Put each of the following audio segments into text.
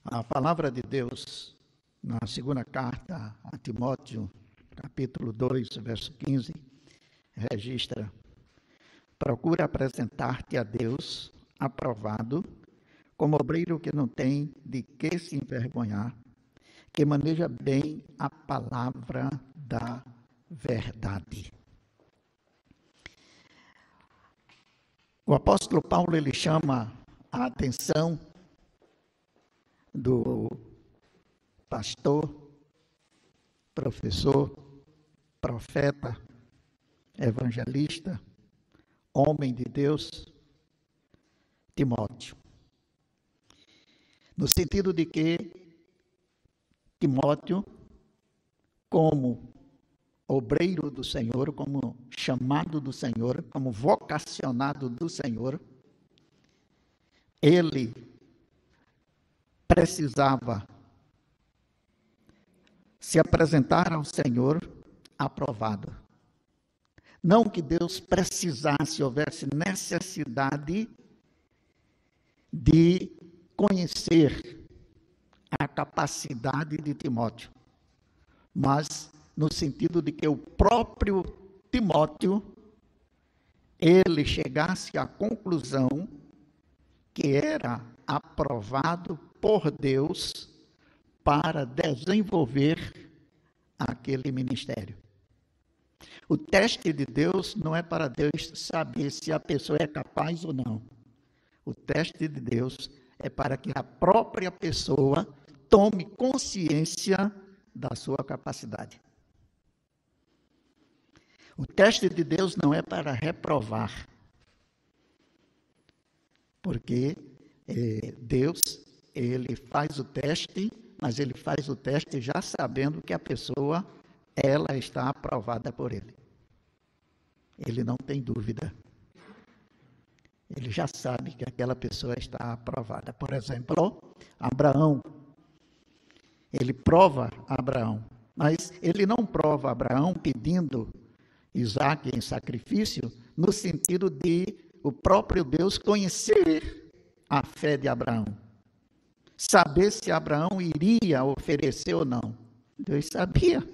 A palavra de Deus, na segunda carta a Timóteo, capítulo 2, verso 15, registra: procura apresentar-te a Deus aprovado, como obreiro que não tem de que se envergonhar, que maneja bem a palavra da verdade. O apóstolo Paulo, ele chama a atenção do pastor, professor, profeta, evangelista, homem de Deus, Timóteo. No sentido de que Timóteo, como obreiro do Senhor, como chamado do Senhor, como vocacionado do Senhor, ele precisava se apresentar ao Senhor aprovado. Não que Deus precisasse, houvesse necessidade de conhecer a capacidade de Timóteo, mas no sentido de que o próprio Timóteo, ele chegasse à conclusão que era aprovado por Deus para desenvolver aquele ministério. O teste de Deus não é para Deus saber se a pessoa é capaz ou não. O teste de Deus é para que a própria pessoa tome consciência da sua capacidade. O teste de Deus não é para reprovar, porque Deus, ele faz o teste, mas ele faz o teste já sabendo que a pessoa, ela está aprovada por ele. Ele não tem dúvida. Ele já sabe que aquela pessoa está aprovada. Por exemplo, Abraão. Ele prova Abraão, mas ele não prova Abraão pedindo Isaque em sacrifício, no sentido de o próprio Deus conhecer a fé de Abraão. Saber se Abraão iria oferecer ou não. Deus sabia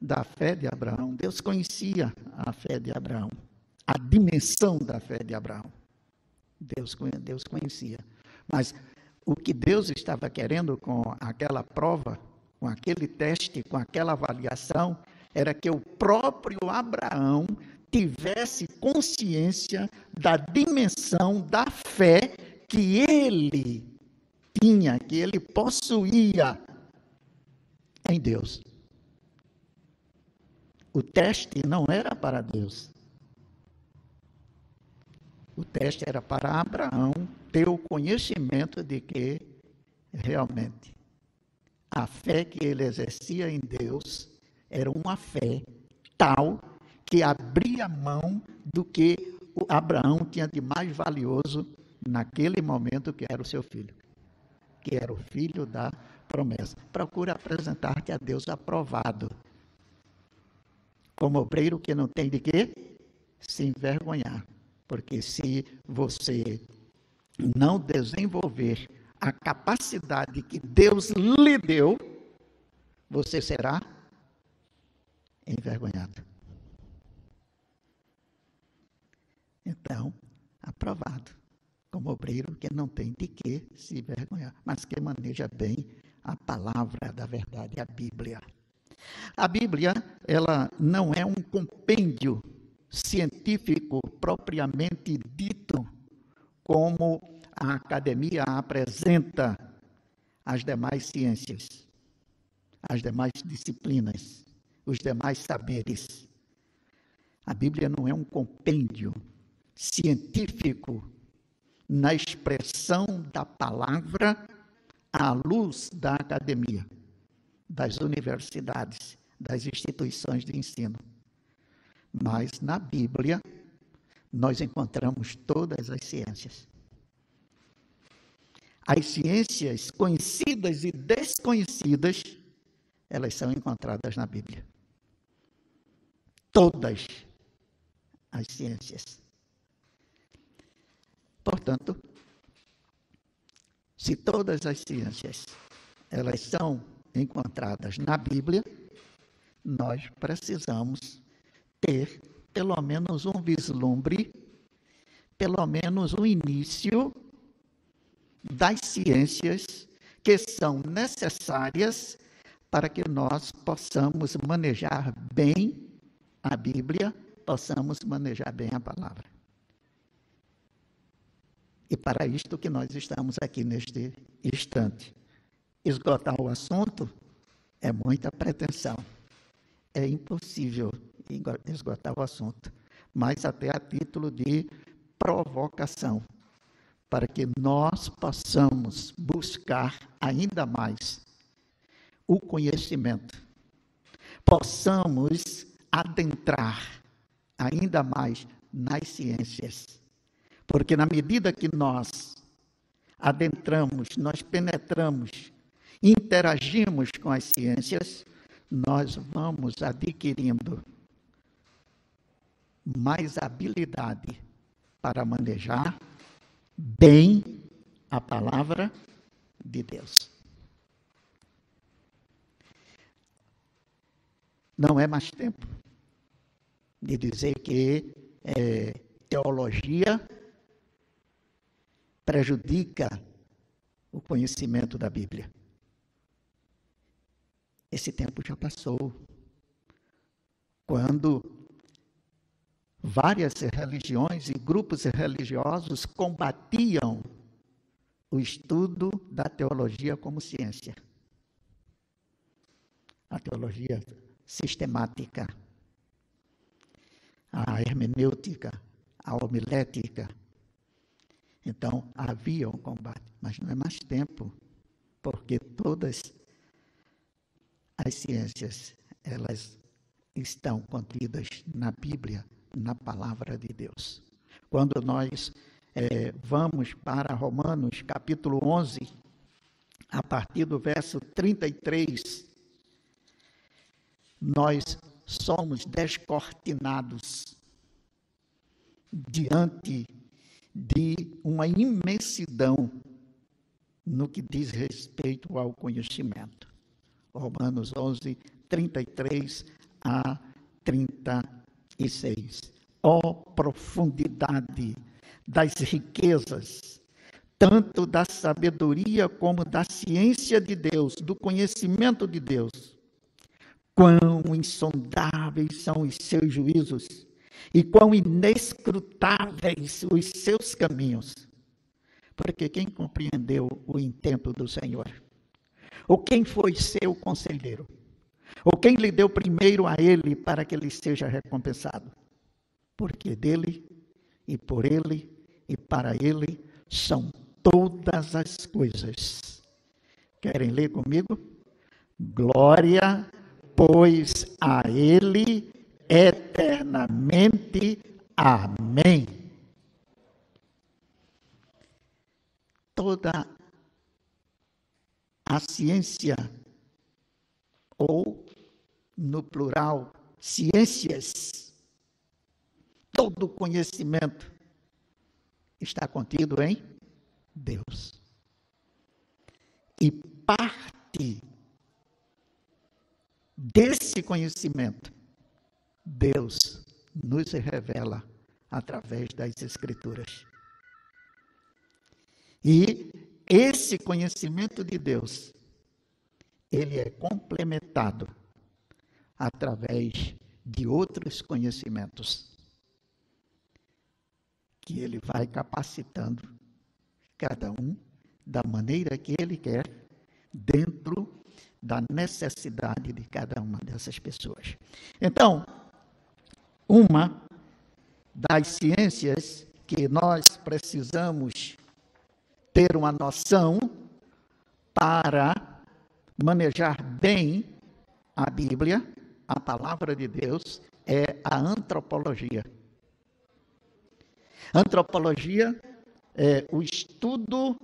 da fé de Abraão. Deus conhecia a fé de Abraão. A dimensão da fé de Abraão. Deus conhecia. Mas o que Deus estava querendo com aquela prova, com aquele teste, com aquela avaliação, era que o próprio Abraão tivesse consciência da dimensão da fé que ele tinha, que ele possuía em Deus. O teste não era para Deus. O teste era para Abraão ter o conhecimento de que realmente a fé que ele exercia em Deus era uma fé tal que abria mão do que o Abraão tinha de mais valioso naquele momento, que era o seu filho, que era o filho da promessa. Procura apresentar-te a Deus aprovado, como obreiro que não tem de quê se envergonhar, porque se você não desenvolver a capacidade que Deus lhe deu, você será envergonhado. Então, aprovado, como obreiro que não tem de que se envergonhar, mas que maneja bem a palavra da verdade, a Bíblia. A Bíblia, ela não é um compêndio científico propriamente dito, como a academia apresenta as demais ciências, as demais disciplinas, os demais saberes. A Bíblia não é um compêndio científico na expressão da palavra à luz da academia, das universidades, das instituições de ensino. Mas na Bíblia nós encontramos todas as ciências. As ciências conhecidas e desconhecidas, elas são encontradas na Bíblia. Todas as ciências. Portanto, Se todas as ciências, elas são encontradas na Bíblia, nós precisamos ter pelo menos um vislumbre, pelo menos um início das ciências que são necessárias para que nós possamos manejar bem a Bíblia, possamos manejar bem a palavra. E para isto que nós estamos aqui neste instante. Esgotar o assunto é muita pretensão. É impossível esgotar o assunto, mas até a título de provocação, para que nós possamos buscar ainda mais o conhecimento, possamos adentrar ainda mais nas ciências, porque na medida que nós adentramos, nós penetramos, interagimos com as ciências, nós vamos adquirindo mais habilidade para manejar bem a palavra de Deus. Não é mais tempo de dizer que teologia prejudica o conhecimento da Bíblia. Esse tempo já passou. Quando várias religiões e grupos religiosos combatiam o estudo da teologia como ciência. A teologia sistemática, a hermenêutica, a homilética. Então, havia um combate, mas não é mais tempo, porque todas as ciências, elas estão contidas na Bíblia, na palavra de Deus. Quando nós vamos para Romanos, capítulo 11, a partir do verso 33, nós somos descortinados diante de uma imensidão no que diz respeito ao conhecimento. Romanos 11, 33 a 36. Ó profundidade das riquezas, tanto da sabedoria como da ciência de Deus, do conhecimento de Deus. Quão insondáveis são os seus juízos e quão inescrutáveis os seus caminhos. Porque quem compreendeu o intento do Senhor? Ou quem foi seu conselheiro? Ou quem lhe deu primeiro a ele para que ele seja recompensado? Porque dele, e por ele, e para ele são todas as coisas. Querem ler comigo? Glória, pois a ele eternamente. Amém. Toda a ciência, ou, no plural, ciências, todo o conhecimento está contido em Deus. E parte desse conhecimento, Deus nos revela através das Escrituras. E esse conhecimento de Deus, ele é complementado através de outros conhecimentos que ele vai capacitando cada um da maneira que ele quer, dentro da necessidade de cada uma dessas pessoas. Então, uma das ciências que nós precisamos ter uma noção para manejar bem a Bíblia, a palavra de Deus, é a antropologia. Antropologia é o estudo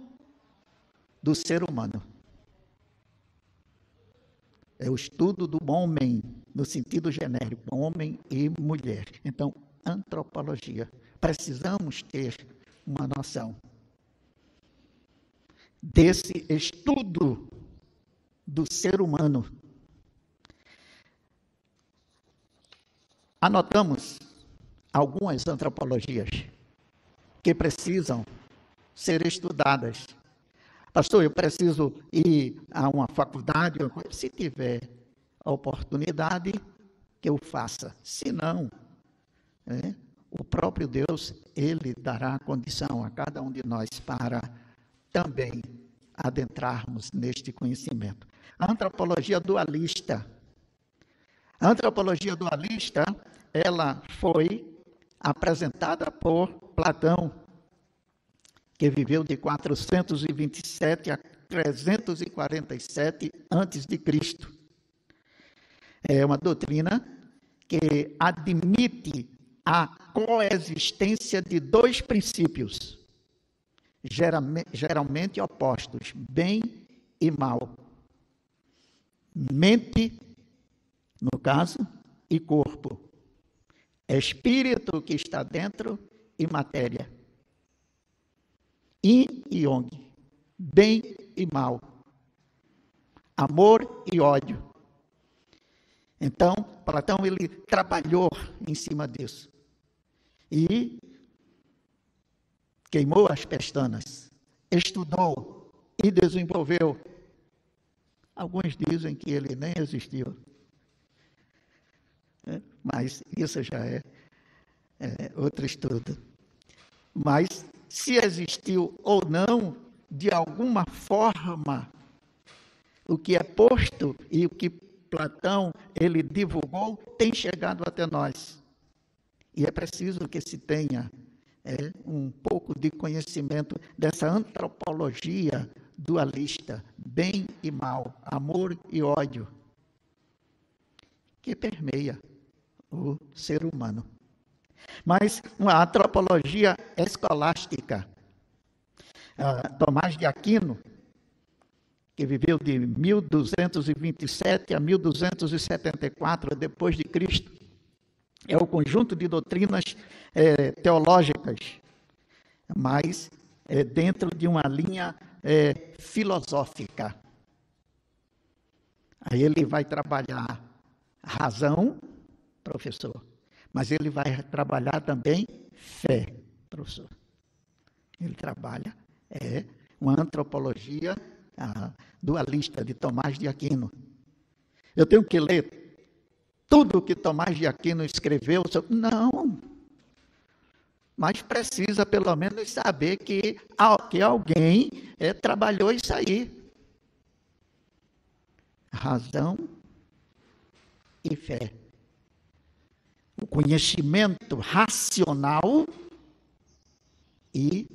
do ser humano. É o estudo do homem, no sentido genérico, homem e mulher. Então, antropologia. Precisamos ter uma noção. desse estudo do ser humano. Anotamos algumas antropologias que precisam ser estudadas. Pastor, eu preciso ir a uma faculdade, se tiver a oportunidade, que eu faça. Se não, o próprio Deus, Ele dará condição a cada um de nós para também adentrarmos neste conhecimento. A antropologia dualista. A antropologia dualista, ela foi apresentada por Platão, que viveu de 427 a 347 a.C. É uma doutrina que admite a coexistência de dois princípios, geralmente opostos, bem e mal. Mente, no caso, e corpo. Espírito que está dentro e matéria. Yin e Yang, bem e mal, amor e ódio. Então, Platão, ele trabalhou em cima disso e queimou as pestanas, estudou e desenvolveu. Alguns dizem que ele nem existiu, mas isso já é outro estudo. Mas se existiu ou não, de alguma forma, o que é posto e o que Platão ele divulgou tem chegado até nós. E é preciso que se tenha um pouco de conhecimento dessa antropologia dualista, bem e mal, amor e ódio, que permeia o ser humano. Mas uma antropologia escolástica. Tomás de Aquino, que viveu de 1227 a 1274 depois de Cristo, é o conjunto de doutrinas teológicas, mas dentro de uma linha filosófica. Aí ele vai trabalhar razão, professor, mas ele vai trabalhar também fé, professor. Ele trabalha uma antropologia dualista de Tomás de Aquino. Eu tenho que ler tudo o que Tomás de Aquino escreveu? Não. Mas precisa pelo menos saber que alguém trabalhou isso aí. Razão e fé. O conhecimento racional e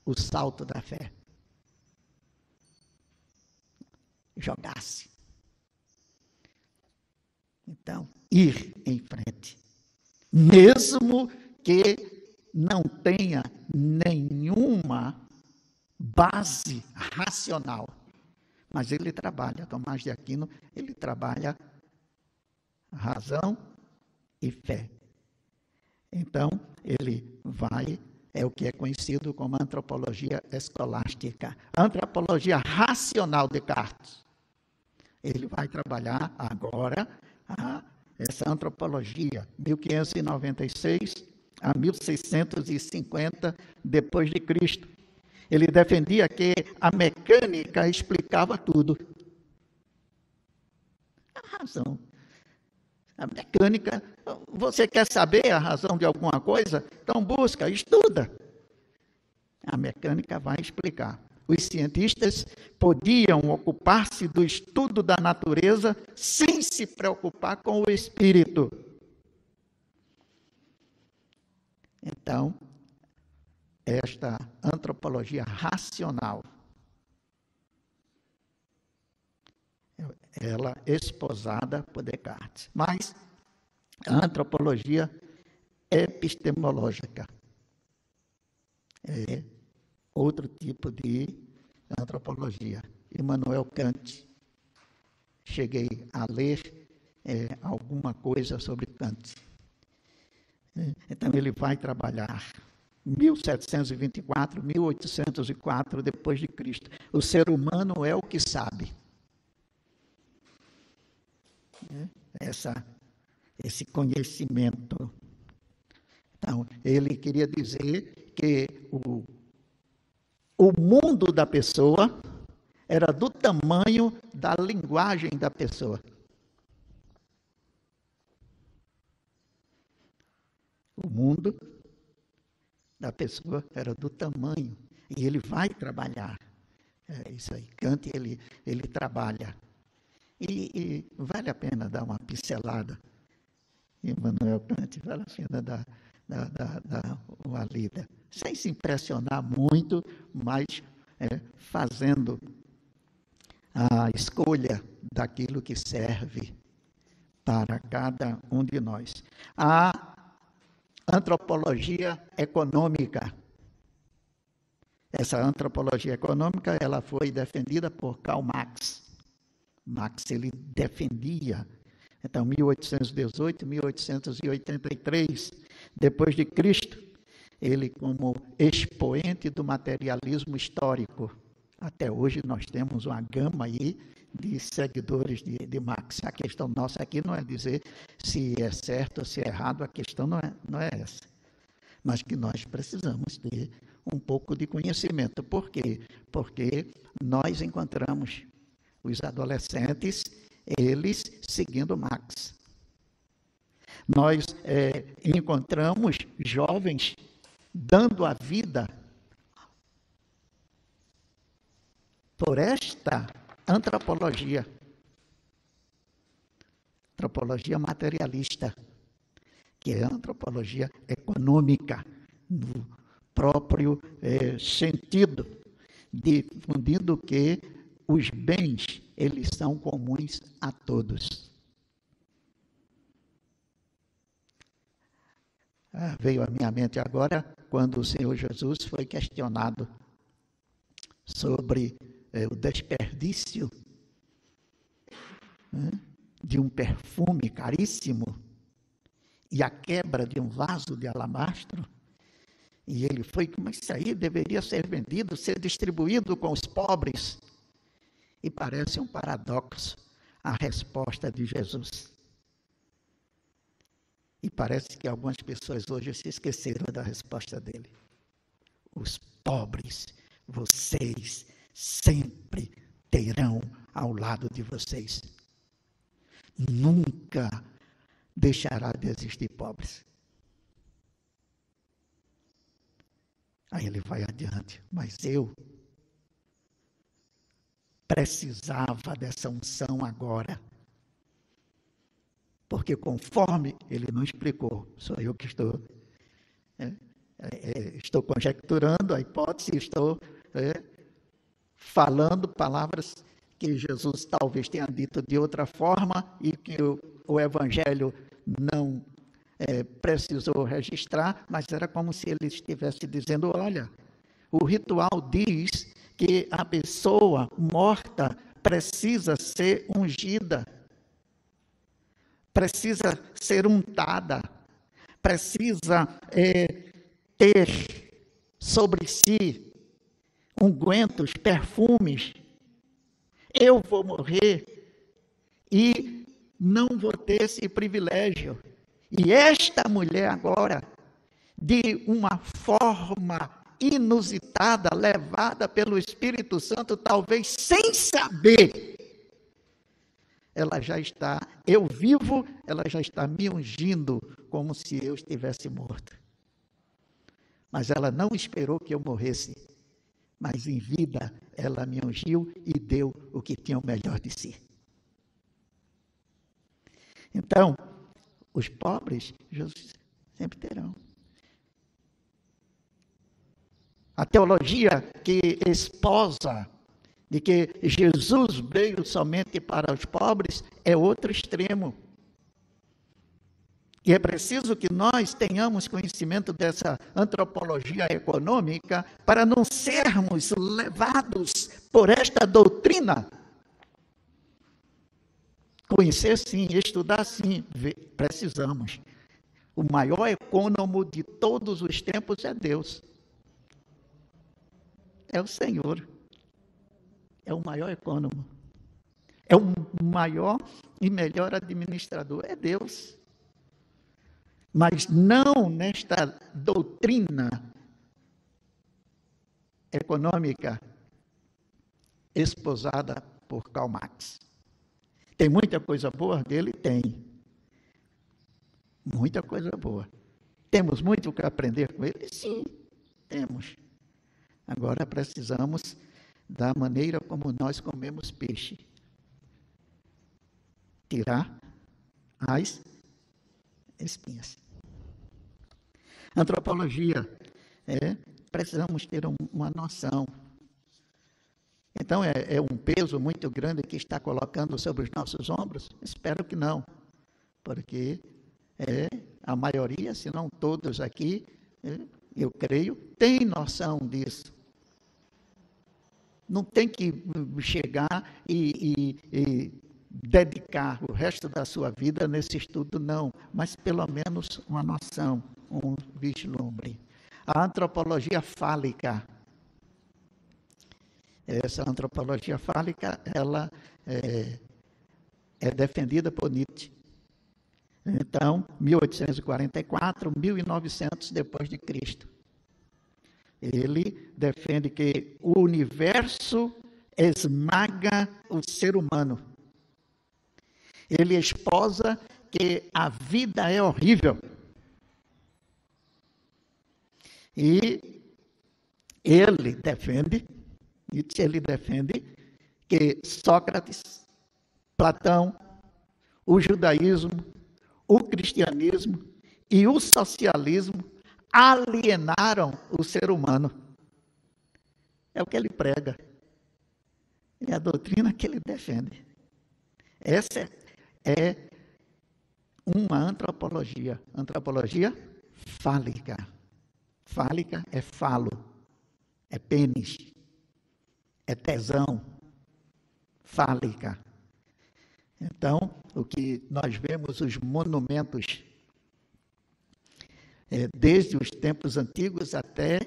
o salto da fé. Jogar-se. Então, ir em frente. Mesmo que não tenha nenhuma base racional. Mas ele trabalha, Tomás de Aquino, ele trabalha razão e fé. Então, ele vai, é o que é conhecido como antropologia escolástica. Antropologia racional de Descartes. Ele vai trabalhar agora essa antropologia, 1596 a 1650 depois de Cristo. Ele defendia que a mecânica explicava tudo. A razão. A mecânica, você quer saber a razão de alguma coisa? Então busca, estuda. A mecânica vai explicar. Os cientistas podiam ocupar-se do estudo da natureza sem se preocupar com o espírito. Então, esta antropologia racional, ela esposada por Descartes. Mas a antropologia epistemológica é outro tipo de antropologia. Immanuel Kant, cheguei a ler alguma coisa sobre Kant. Então ele vai trabalhar 1724, 1804 depois de Cristo. O ser humano é o que sabe. Esse conhecimento. Então, ele queria dizer que o mundo da pessoa era do tamanho da linguagem da pessoa. O mundo da pessoa era do tamanho. E ele vai trabalhar. É isso aí. Kant, ele trabalha. E vale a pena dar uma pincelada. Immanuel Kant, vale a pena dar uma lida. Sem se impressionar muito, mas fazendo a escolha daquilo que serve para cada um de nós. A antropologia econômica. Essa antropologia econômica, ela foi defendida por Karl Marx. Marx, ele defendia, então, 1818, 1883, depois de Cristo, ele como expoente do materialismo histórico. Até hoje nós temos uma gama aí de seguidores de Marx. A questão nossa aqui não é dizer se é certo ou se é errado, a questão não é essa. Mas que nós precisamos ter um pouco de conhecimento. Por quê? Porque nós encontramos os adolescentes, eles seguindo Marx. Nós encontramos jovens dando a vida por esta antropologia materialista, que é a antropologia econômica, no próprio sentido, difundindo que os bens, eles são comuns a todos. Veio à minha mente agora, quando o Senhor Jesus foi questionado sobre o desperdício de um perfume caríssimo e a quebra de um vaso de alabastro. E ele foi, mas isso aí deveria ser vendido, ser distribuído com os pobres. E parece um paradoxo a resposta de Jesus. E parece que algumas pessoas hoje se esqueceram da resposta dele. Os pobres, vocês sempre terão ao lado de vocês. Nunca deixará de existir pobres. Aí ele vai adiante, mas eu precisava dessa unção agora. Porque conforme ele não explicou, sou eu que estou conjecturando a hipótese, estou falando palavras que Jesus talvez tenha dito de outra forma e que o Evangelho não precisou registrar, mas era como se ele estivesse dizendo, olha, o ritual diz que a pessoa morta precisa ser ungida, precisa ser untada, precisa ter sobre si ungüentos, perfumes. Eu vou morrer e não vou ter esse privilégio. E esta mulher agora, de uma forma inusitada, levada pelo Espírito Santo, talvez sem saber, ela já está, eu vivo, ela já está me ungindo como se eu estivesse morto. Mas ela não esperou que eu morresse, mas em vida ela me ungiu e deu o que tinha o melhor de si. Então, os pobres, Jesus sempre terão. A teologia que esposa de que Jesus veio somente para os pobres é outro extremo. E é preciso que nós tenhamos conhecimento dessa antropologia econômica para não sermos levados por esta doutrina. Conhecer sim, estudar sim, precisamos. O maior econômico de todos os tempos é Deus. É o Senhor. É o maior econômico. É o maior e melhor administrador. É Deus. Mas não nesta doutrina econômica esposada por Karl Marx. Tem muita coisa boa dele? Tem. Muita coisa boa. Temos muito o que aprender com ele? Sim, temos. Agora precisamos da maneira como nós comemos peixe. Tirar as espinhas. Antropologia. Precisamos ter uma noção. Então, é um peso muito grande que está colocando sobre os nossos ombros? Espero que não, porque a maioria, se não todos aqui, eu creio, tem noção disso. Não tem que chegar e dedicar o resto da sua vida nesse estudo, não, mas pelo menos uma noção, um vislumbre. A antropologia fálica. Essa antropologia fálica, ela é defendida por Nietzsche. Então, 1844, 1900 depois de Cristo. Ele defende que o universo esmaga o ser humano. Ele esposa que a vida é horrível. E ele defende que Sócrates, Platão, o judaísmo, o cristianismo e o socialismo alienaram o ser humano. É o que ele prega. É a doutrina que ele defende. Essa é uma antropologia. Antropologia fálica. Fálica é falo, é pênis, é tesão. Fálica. Então, o que nós vemos, os monumentos, desde os tempos antigos até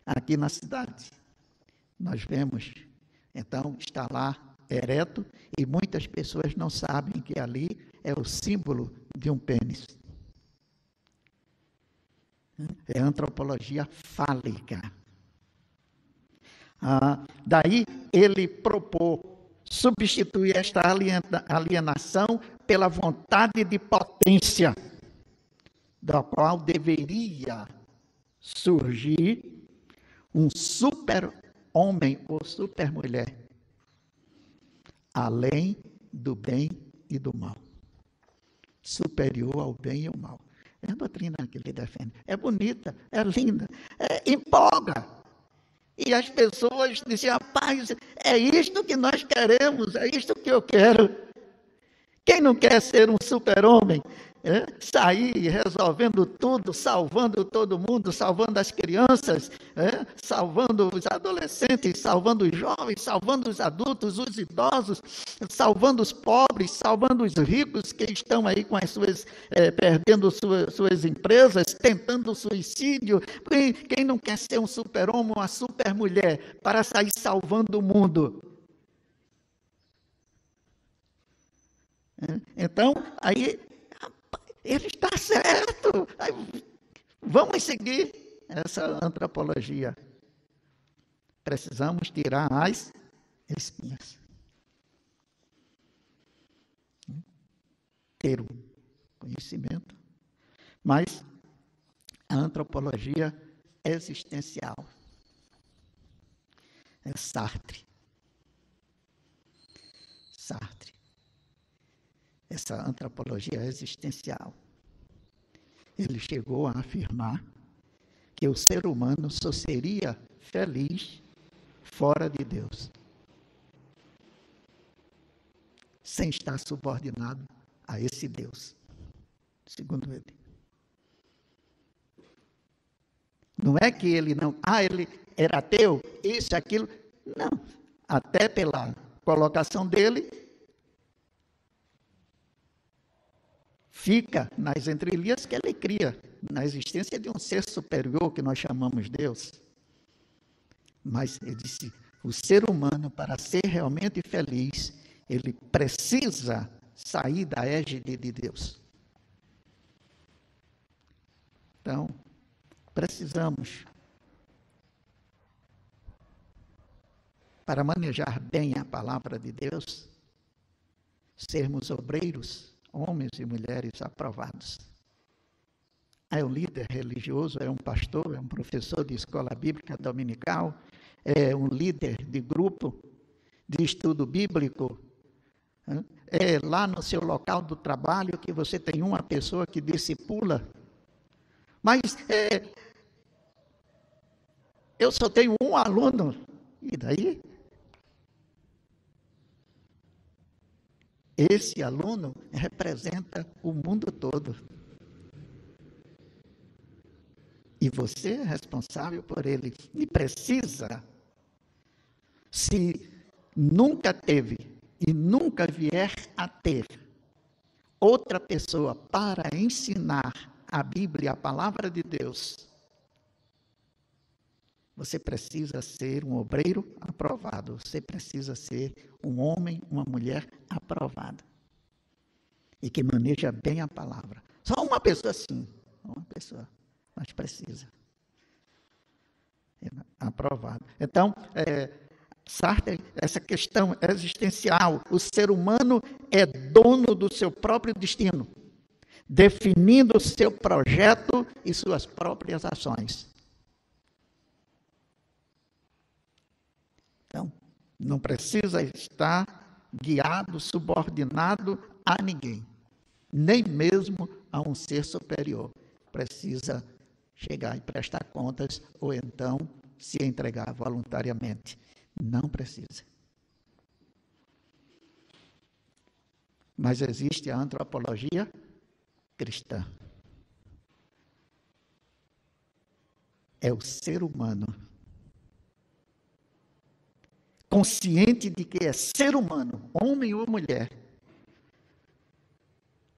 aqui na cidade. Nós vemos, então, está lá ereto, e muitas pessoas não sabem que ali é o símbolo de um pênis. É antropologia fálica. Daí ele propôs substituir esta alienação pela vontade de potência, da qual deveria surgir um super-homem ou super-mulher, além do bem e do mal, superior ao bem e ao mal. É a doutrina que ele defende. É bonita, é linda, empolga. E as pessoas dizem, rapaz, é isto que nós queremos, é isto que eu quero. Quem não quer ser um super-homem? Sair resolvendo tudo, salvando todo mundo, salvando as crianças, salvando os adolescentes, salvando os jovens, salvando os adultos, os idosos, salvando os pobres, salvando os ricos que estão aí com as suas, perdendo suas empresas, tentando suicídio. Quem não quer ser um super-homem, uma super-mulher, para sair salvando o mundo? Então, aí ele está certo. Vamos seguir essa antropologia. Precisamos tirar as espinhas. Ter o conhecimento. Mas a antropologia existencial. É Sartre. Essa antropologia existencial. Ele chegou a afirmar que o ser humano só seria feliz fora de Deus, sem estar subordinado a esse Deus, segundo ele. Não é que ele não... ele era ateu, isso, aquilo. Não. Até pela colocação dele, fica nas entrelinhas que ele cria, na existência de um ser superior que nós chamamos Deus. Mas ele disse, o ser humano, para ser realmente feliz, ele precisa sair da égide de Deus. Então, precisamos, para manejar bem a palavra de Deus, sermos obreiros, homens e mulheres aprovados. É um líder religioso, é um pastor, é um professor de escola bíblica dominical, é um líder de grupo de estudo bíblico, é lá no seu local do trabalho que você tem uma pessoa que discipula. Mas eu só tenho um aluno, e daí? Esse aluno representa o mundo todo. E você é responsável por ele. E precisa, se nunca teve e nunca vier a ter outra pessoa para ensinar a Bíblia, a palavra de Deus, você precisa ser um obreiro aprovado. Você precisa ser um homem, uma mulher aprovada. E que maneja bem a palavra. Só uma pessoa sim, uma pessoa, mas precisa. Aprovado. Então, Sartre, essa questão existencial, o ser humano é dono do seu próprio destino, definindo o seu projeto e suas próprias ações. Então, não precisa estar guiado, subordinado a ninguém, nem mesmo a um ser superior. Precisa chegar e prestar contas, ou então se entregar voluntariamente. Não precisa. Mas existe a antropologia cristã. É o ser humano consciente de que é ser humano, homem ou mulher,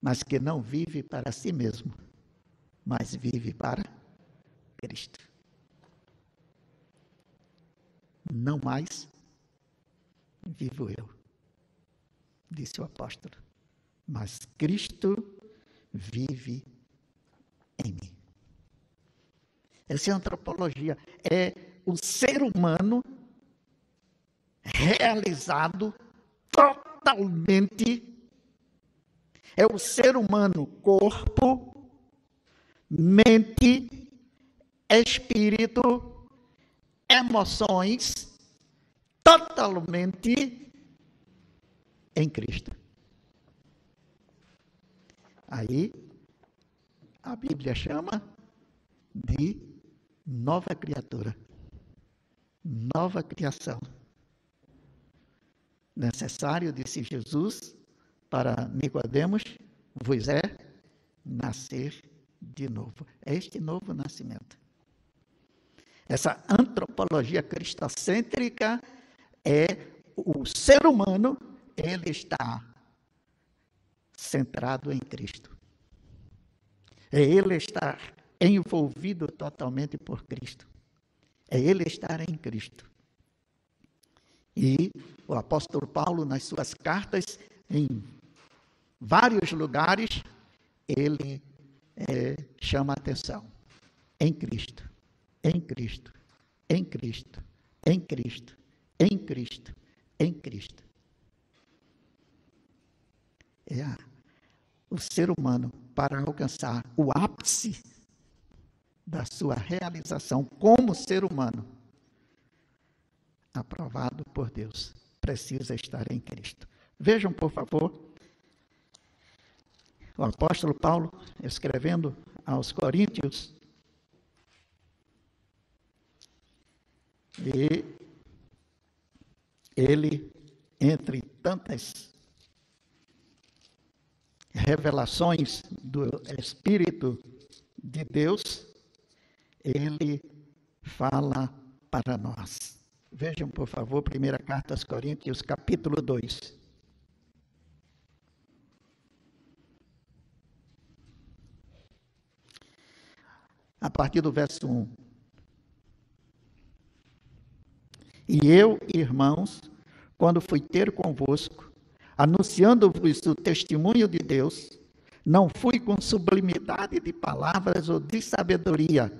mas que não vive para si mesmo, mas vive para Cristo. Não mais vivo eu, disse o apóstolo, mas Cristo vive em mim. Essa é a antropologia, é o ser humano realizado totalmente, é o ser humano corpo, mente, espírito, emoções, totalmente em Cristo. Aí, a Bíblia chama de nova criatura, nova criação. Necessário, disse Jesus, para Nicodemos, vos é nascer de novo. É este novo nascimento. Essa antropologia cristocêntrica é o ser humano, ele está centrado em Cristo. É ele estar envolvido totalmente por Cristo. É ele estar em Cristo. E o apóstolo Paulo, nas suas cartas, em vários lugares, ele chama a atenção. Em Cristo, em Cristo, em Cristo, em Cristo, em Cristo, em Cristo. O ser humano, para alcançar o ápice da sua realização como ser humano, aprovado por Deus, precisa estar em Cristo. Vejam, por favor, o apóstolo Paulo, escrevendo aos Coríntios, e ele, entre tantas revelações do Espírito de Deus, ele fala para nós. Vejam, por favor, 1 Carta aos Coríntios, capítulo 2. a partir do verso 1. E eu, irmãos, quando fui ter convosco, anunciando-vos o testemunho de Deus, não fui com sublimidade de palavras ou de sabedoria.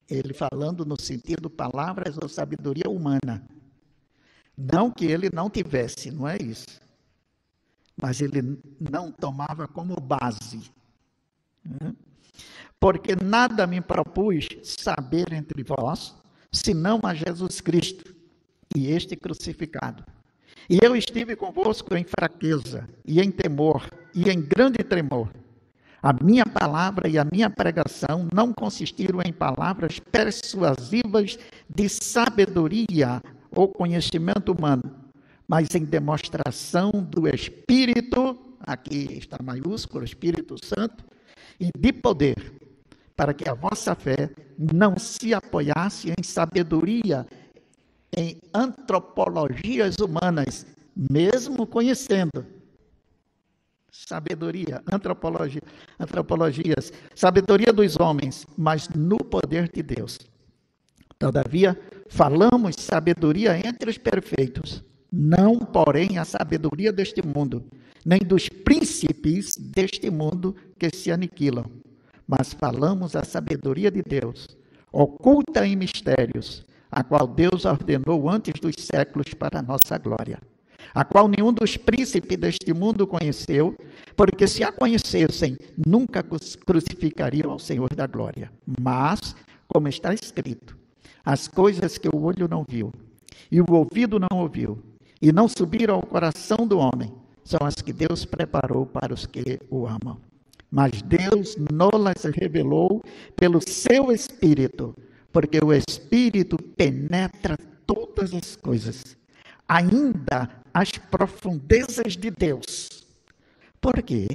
Ele falando no sentido palavras ou sabedoria humana. Não que ele não tivesse, não é isso. Mas ele não tomava como base. Porque nada me propus saber entre vós, senão a Jesus Cristo e este crucificado. E eu estive convosco em fraqueza, e em temor, e em grande tremor. A minha palavra e a minha pregação não consistiram em palavras persuasivas de sabedoria ou conhecimento humano, mas em demonstração do Espírito, aqui está maiúsculo, Espírito Santo, e de poder, para que a vossa fé não se apoiasse em sabedoria, em antropologias humanas, mesmo conhecendo. Sabedoria, antropologias, sabedoria dos homens, mas no poder de Deus. Todavia, falamos sabedoria entre os perfeitos, não, porém, a sabedoria deste mundo, nem dos príncipes deste mundo que se aniquilam, mas falamos a sabedoria de Deus, oculta em mistérios, a qual Deus ordenou antes dos séculos para a nossa glória, a qual nenhum dos príncipes deste mundo conheceu, porque se a conhecessem, nunca crucificariam ao Senhor da glória. Mas, como está escrito, as coisas que o olho não viu, e o ouvido não ouviu, e não subiram ao coração do homem, são as que Deus preparou para os que o amam. Mas Deus nos revelou pelo seu Espírito, porque o Espírito penetra todas as coisas, ainda as profundezas de Deus. Por quê?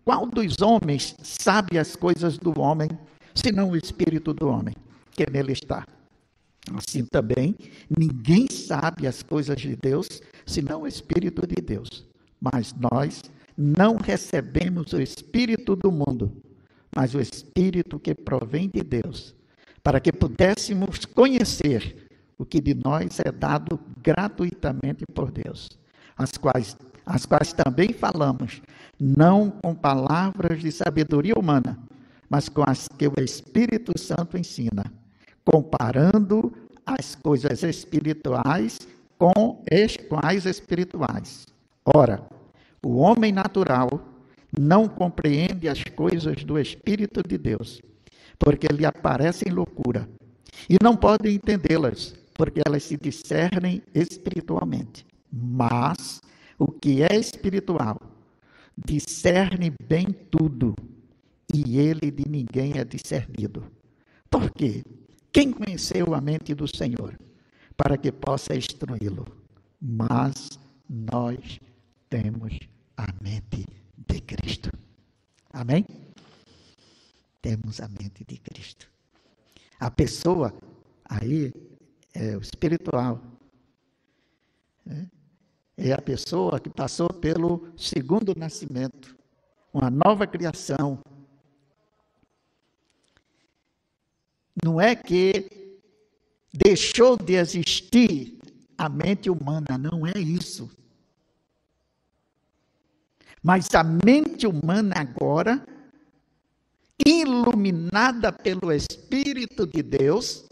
Qual dos homens sabe as coisas do homem, senão o Espírito do homem, que nele está? Assim também, ninguém sabe as coisas de Deus, senão o Espírito de Deus. Mas nós não recebemos o Espírito do mundo, mas o Espírito que provém de Deus, para que pudéssemos conhecer o que de nós é dado gratuitamente por Deus, as quais também falamos, não com palavras de sabedoria humana, mas com as que o Espírito Santo ensina, comparando as coisas espirituais com as espirituais. Ora, o homem natural não compreende as coisas do Espírito de Deus, porque lhe aparecem loucura, e não pode entendê-las, porque elas se discernem espiritualmente. Mas o que é espiritual discerne bem tudo, e ele de ninguém é discernido. Por quê? Quem conheceu a mente do Senhor, para que possa instruí-lo? Mas nós temos a mente de Cristo. Amém? Temos a mente de Cristo. A pessoa aí é o espiritual. É a pessoa que passou pelo segundo nascimento, uma nova criação. Não é que deixou de existir a mente humana, não é isso. Mas a mente humana agora, iluminada pelo Espírito de Deus,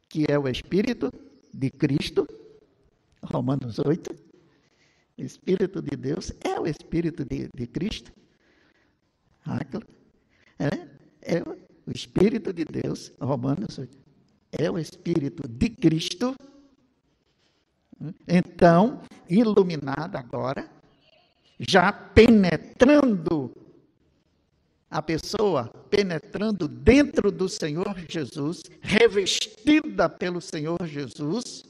que é o Espírito de Cristo, Romanos 8, o Espírito de Deus é o Espírito de Cristo. É o Espírito de Deus, Romanos 8, é o Espírito de Cristo. Então, iluminado agora, já penetrando a pessoa, penetrando dentro do Senhor Jesus, revestida pelo Senhor Jesus,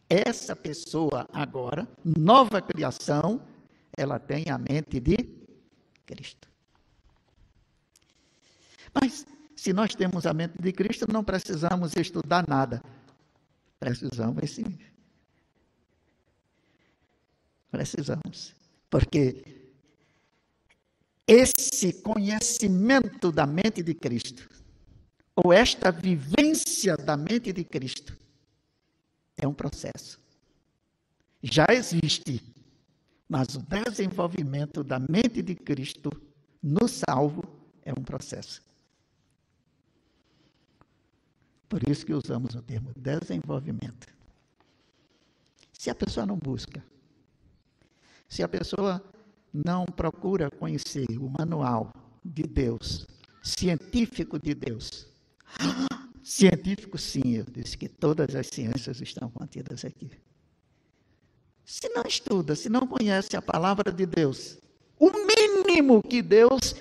essa pessoa agora, nova criação, ela tem a mente de Cristo. Mas, se nós temos a mente de Cristo, não precisamos estudar nada. Precisamos sim. Precisamos. Porque esse conhecimento da mente de Cristo, ou esta vivência da mente de Cristo é um processo. Já existe, mas o desenvolvimento da mente de Cristo no salvo é um processo. Por isso que usamos o termo desenvolvimento. Se a pessoa não busca, se a pessoa não procura conhecer o manual de Deus, científico de Deus, científico sim, eu disse que todas as ciências estão contidas aqui. Se não estuda, se não conhece a palavra de Deus, o mínimo que Deus,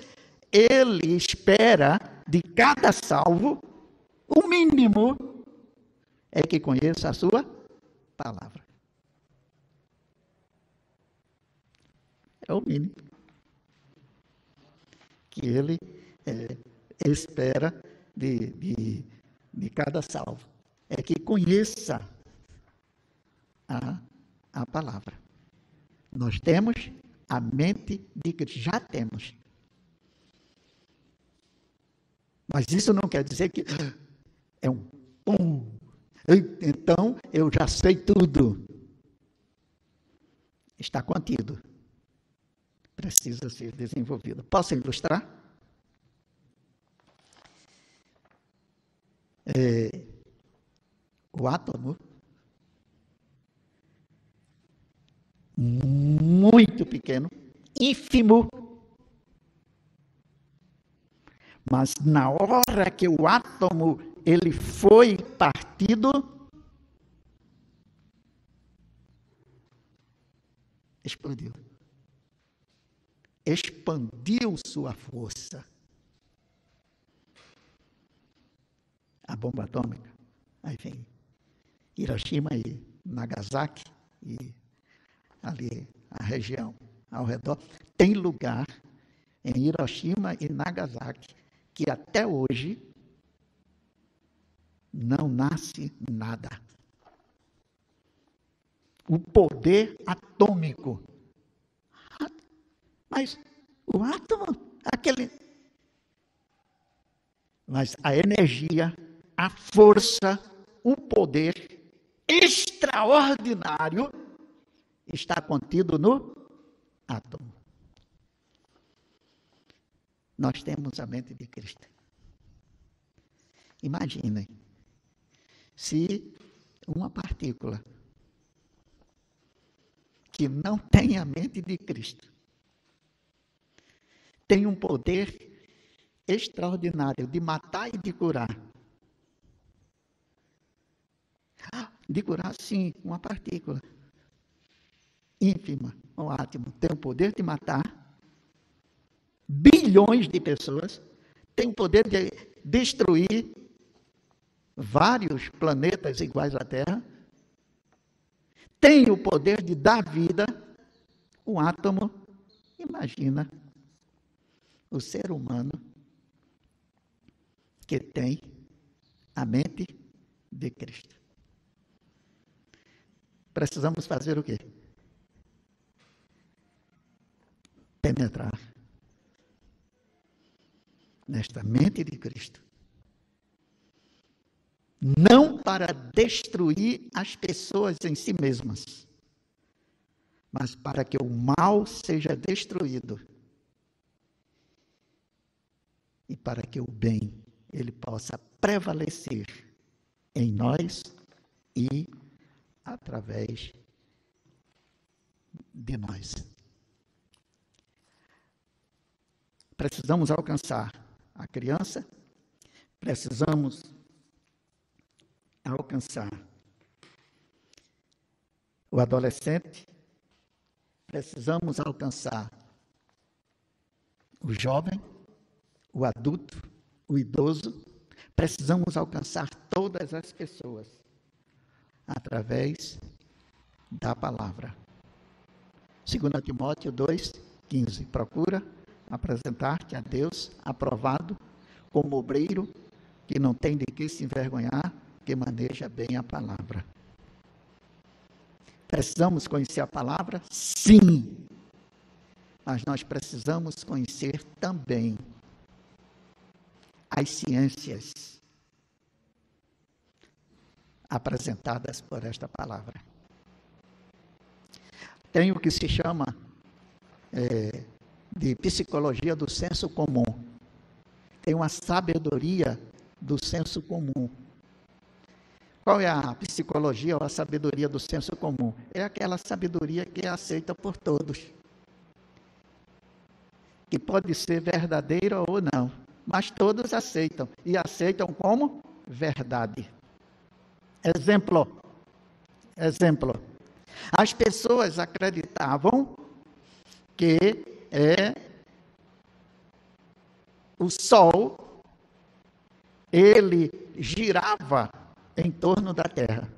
Ele espera de cada salvo, o mínimo é que conheça a sua palavra. É o mínimo que Ele espera de cada salvo. É que conheça a palavra. Nós temos a mente de Cristo, já temos. Mas isso não quer dizer que é um então eu já sei tudo. Está contido. Precisa ser desenvolvido. Posso ilustrar? O átomo, muito pequeno, ínfimo, mas na hora que o átomo ele foi partido, explodiu. Expandiu sua força. A bomba atômica, aí vem Hiroshima e Nagasaki, e ali a região ao redor, tem lugar em Hiroshima e Nagasaki que até hoje não nasce nada. O poder atômico. Mas o átomo, mas a energia, a força, o poder extraordinário está contido no átomo. Nós temos a mente de Cristo. Imaginem, se uma partícula que não tem a mente de Cristo tem um poder extraordinário de matar e de curar. De curar, sim, uma partícula ínfima, um átomo, tem o poder de matar bilhões de pessoas, tem o poder de destruir vários planetas iguais à Terra, tem o poder de dar vida, um átomo. Imagina o ser humano que tem a mente de Cristo. Precisamos fazer o quê? Penetrar nesta mente de Cristo. Não para destruir as pessoas em si mesmas, mas para que o mal seja destruído e para que o bem ele possa prevalecer em nós e através de nós. Precisamos alcançar a criança, precisamos alcançar o adolescente, precisamos alcançar o jovem, o adulto, o idoso, precisamos alcançar todas as pessoas através da palavra. 2 Timóteo 2,15, procura apresentar-te a Deus aprovado como obreiro que não tem de que se envergonhar, que maneja bem a palavra. Precisamos conhecer a palavra? Sim. Mas nós precisamos conhecer também as ciências, apresentadas por esta palavra. Tem o que se chama de psicologia do senso comum. Tem uma sabedoria do senso comum. Qual é a psicologia ou a sabedoria do senso comum? É aquela sabedoria que é aceita por todos. Que pode ser verdadeira ou não, mas todos aceitam. E aceitam como verdade. Exemplo. As pessoas acreditavam que o Sol, ele girava em torno da Terra.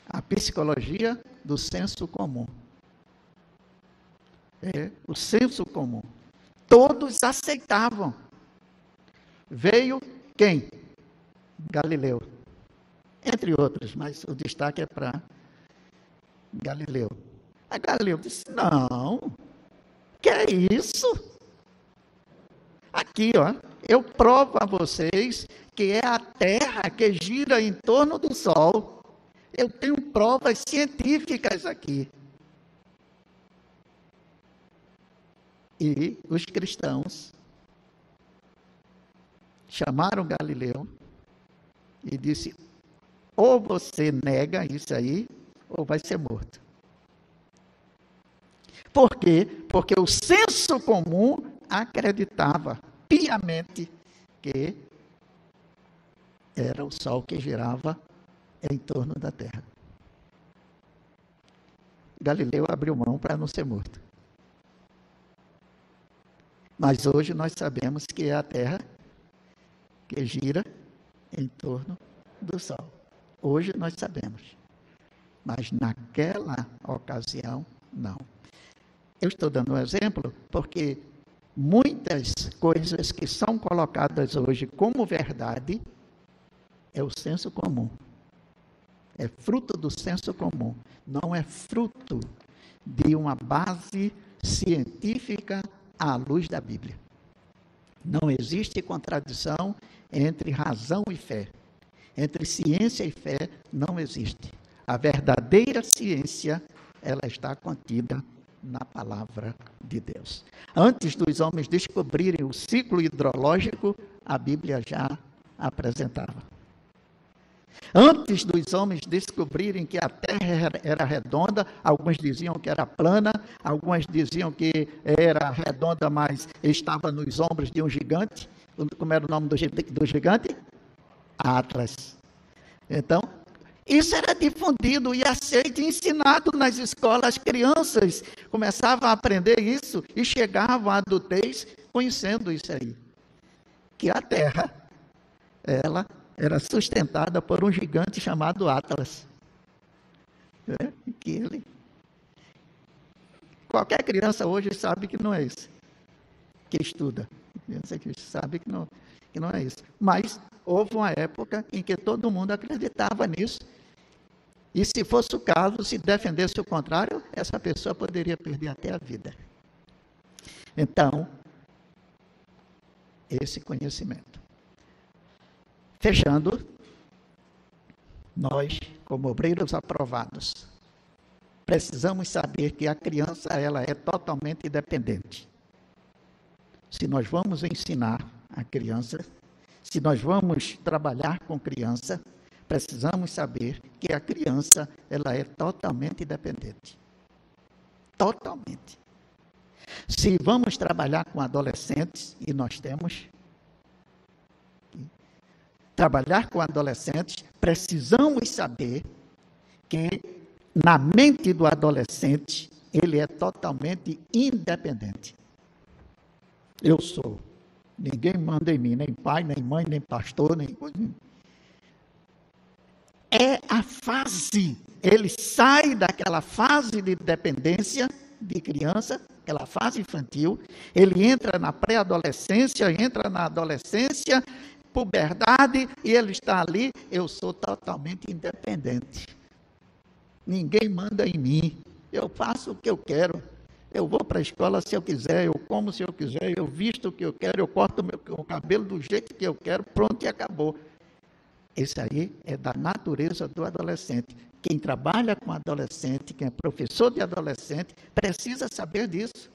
A psicologia do senso comum. O senso comum. Todos aceitavam. Veio quem? Galileu. Entre outros, mas o destaque é para Galileu. Aí Galileu disse, não, que é isso? Aqui, ó, eu provo a vocês que é a Terra que gira em torno do Sol. Eu tenho provas científicas aqui. E os cristãos chamaram Galileu e disse, ou você nega isso aí, ou vai ser morto. Por quê? Porque o senso comum acreditava piamente que era o Sol que girava em torno da Terra. Galileu abriu mão para não ser morto. Mas hoje nós sabemos que é a Terra que gira em torno do Sol. Hoje nós sabemos. Mas naquela ocasião, não. Eu estou dando um exemplo porque muitas coisas que são colocadas hoje como verdade é o senso comum. É fruto do senso comum. Não é fruto de uma base científica à luz da Bíblia. Não existe contradição entre razão e fé. Entre ciência e fé não existe. A verdadeira ciência, ela está contida na palavra de Deus. Antes dos homens descobrirem o ciclo hidrológico, a Bíblia já apresentava. Antes dos homens descobrirem que a Terra era redonda, alguns diziam que era plana, alguns diziam que era redonda, mas estava nos ombros de um gigante. Como era o nome do gigante? Atlas. Então, isso era difundido e aceito e ensinado nas escolas. As crianças começavam a aprender isso e chegavam à adultez conhecendo isso aí. Que a Terra, ela era sustentada por um gigante chamado Atlas. Qualquer criança hoje sabe que não é isso. Que estuda. Criança que sabe que não é isso. Mas houve uma época em que todo mundo acreditava nisso. E se fosse o caso, se defendesse o contrário, essa pessoa poderia perder até a vida. Então, esse conhecimento. Fechando, nós, como obreiros aprovados, precisamos saber que a criança ela é totalmente independente. Se nós vamos ensinar a criança, se nós vamos trabalhar com criança, precisamos saber que a criança ela é totalmente independente. Totalmente. Se vamos trabalhar com adolescentes, e nós temos trabalhar com adolescentes, precisamos saber que na mente do adolescente, ele é totalmente independente. Eu sou. Ninguém manda em mim, nem pai, nem mãe, nem pastor, nem coisa. É a fase. Ele sai daquela fase de dependência de criança, aquela fase infantil, ele entra na pré-adolescência, entra na adolescência, puberdade, e ele está ali, eu sou totalmente independente. Ninguém manda em mim, eu faço o que eu quero, eu vou para a escola se eu quiser, eu como se eu quiser, eu visto o que eu quero, eu corto o meu cabelo do jeito que eu quero, pronto e acabou. Isso aí é da natureza do adolescente. Quem trabalha com adolescente, quem é professor de adolescente, precisa saber disso.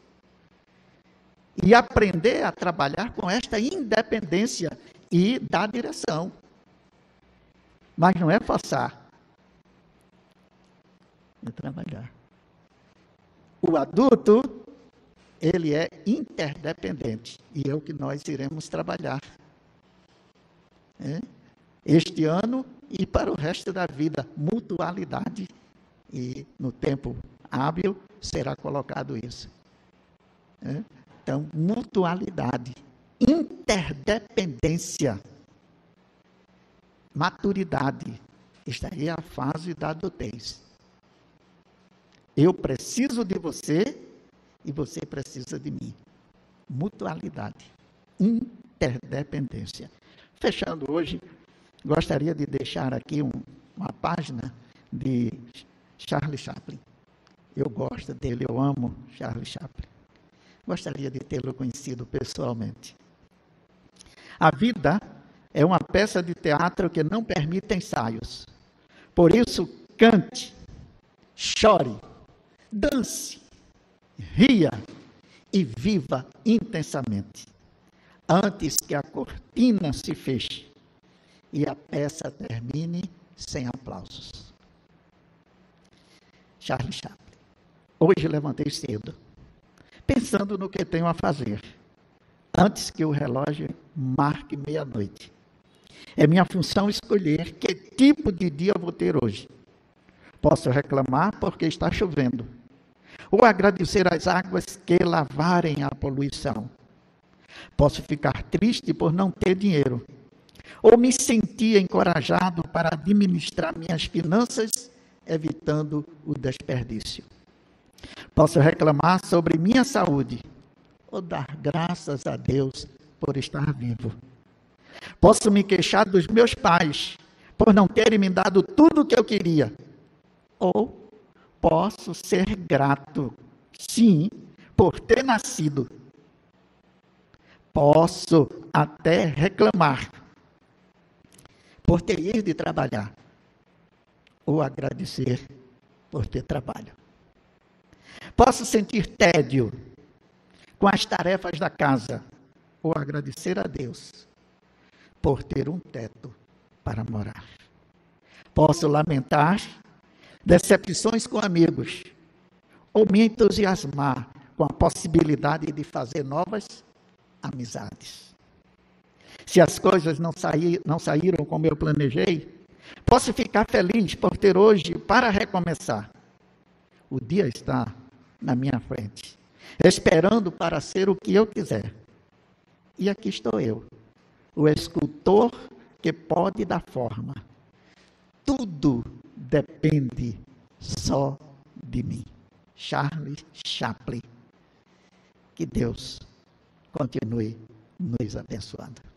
E aprender a trabalhar com esta independência e dar direção. Mas não é forçar. É trabalhar. O adulto, ele é interdependente. E é o que nós iremos trabalhar. Este ano e para o resto da vida. Mutualidade. E no tempo hábil será colocado isso. Então, mutualidade. Interdependência. Maturidade. Esta aí é a fase da adultez. Eu preciso de você e você precisa de mim. Mutualidade. Interdependência. Fechando hoje, gostaria de deixar aqui uma página de Charles Chaplin. Eu gosto dele, eu amo Charles Chaplin. Gostaria de tê-lo conhecido pessoalmente. A vida é uma peça de teatro que não permite ensaios. Por isso, cante, chore, dance, ria e viva intensamente, antes que a cortina se feche e a peça termine sem aplausos. Charles Chaplin. Hoje levantei cedo, pensando no que tenho a fazer, antes que o relógio marque meia-noite. É minha função escolher que tipo de dia vou ter hoje. Posso reclamar porque está chovendo, ou agradecer as águas que lavarem a poluição. Posso ficar triste por não ter dinheiro, ou me sentir encorajado para administrar minhas finanças, evitando o desperdício. Posso reclamar sobre minha saúde, ou dar graças a Deus por estar vivo. Posso me queixar dos meus pais, por não terem me dado tudo o que eu queria. Ou posso ser grato, sim, por ter nascido. Posso até reclamar por ter ido de trabalhar, ou agradecer por ter trabalho. Posso sentir tédio com as tarefas da casa, ou agradecer a Deus por ter um teto para morar. Posso lamentar decepções com amigos, ou me entusiasmar com a possibilidade de fazer novas amizades. Se as coisas não saíram como eu planejei, posso ficar feliz por ter hoje para recomeçar. O dia está na minha frente, esperando para ser o que eu quiser. E aqui estou eu, o escultor que pode dar forma. Tudo depende só de mim. Charles Chaplin. Que Deus continue nos abençoando.